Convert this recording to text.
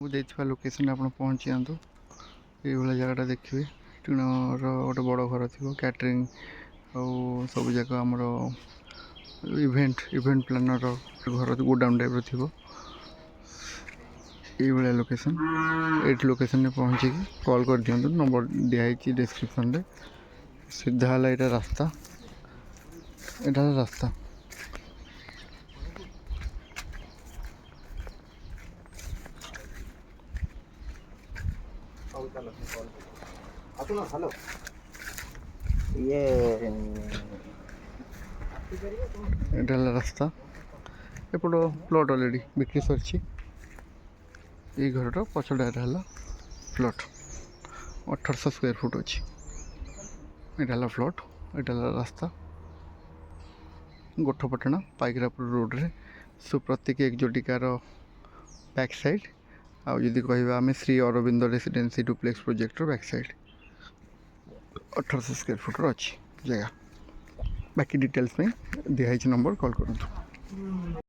ଦେଇଥିବା ଲୋକେସନ୍ ଆପଣ ପହଞ୍ଚି ଯାଆନ୍ତୁ। ଏଇଭଳିଆ ଜାଗାଟା ଦେଖିବେ। ଟିଣର ଗୋଟେ ବଡ଼ ଘର ଥିବ, କ୍ୟାଟରିଂ ଆଉ ସବୁ ଯାକ ଆମର ଇଭେଣ୍ଟ ପ୍ଲାନର ଘର ଗୋଡାଉନ୍ ଟାଇପ୍ର ଥିବ। ଏଇଭଳିଆ ଲୋକେସନ୍। ଏଇଠି ଲୋକେସନ୍ରେ ପହଞ୍ଚିକି କଲ୍ କରିଦିଅନ୍ତୁ, ନମ୍ବର ଦିଆହେଇଛି ଡେସ୍କ୍ରିପ୍ସନ୍ରେ। ସିଧା ହେଲା ଏଇଟା ରାସ୍ତା, ଏଇଟା ହେଲା ରାସ୍ତା। ହ୍ୟାଲୋ ଏଇଟା ହେଲା ରାସ୍ତା। ଏପଟ ପ୍ଲଟ୍ ଅଲରେଡ଼ି ବିକ୍ରି ସରିଛି। ଏଇ ଘରଟା ପଛଟା ହେଲା ପ୍ଲଟ୍, 1800 ସ୍କୋୟାର ଫୁଟ୍ ଅଛି। ଏଇଟା ହେଲା ପ୍ଲଟ୍, ଏଇଟା ହେଲା ରାସ୍ତା। ଗୋଠପାଟଣା ପାଇକରାପୁର ରୋଡ଼ରେ ସୁପ୍ରତୀକ ଏକ୍ଜୋଟିକାର ବ୍ୟାକ୍ ସାଇଡ଼୍। ଆଉ ଯଦି କହିବା ଆମେ ଶ୍ରୀ ଅରବିନ୍ଦ ରେସିଡେନ୍ସି ଡୁପ୍ଲେକ୍ସ ପ୍ରୋଜେକ୍ଟର ବ୍ୟାକ୍ ସାଇଡ଼୍। 1800 ସ୍କୋୟାର ଫୁଟ୍ର ଅଛି ଜାଗା। ବାକି ଡିଟେଲ୍ସ ପାଇଁ ଦିଆହେଇଛି ନମ୍ବର, କଲ୍ କରନ୍ତୁ।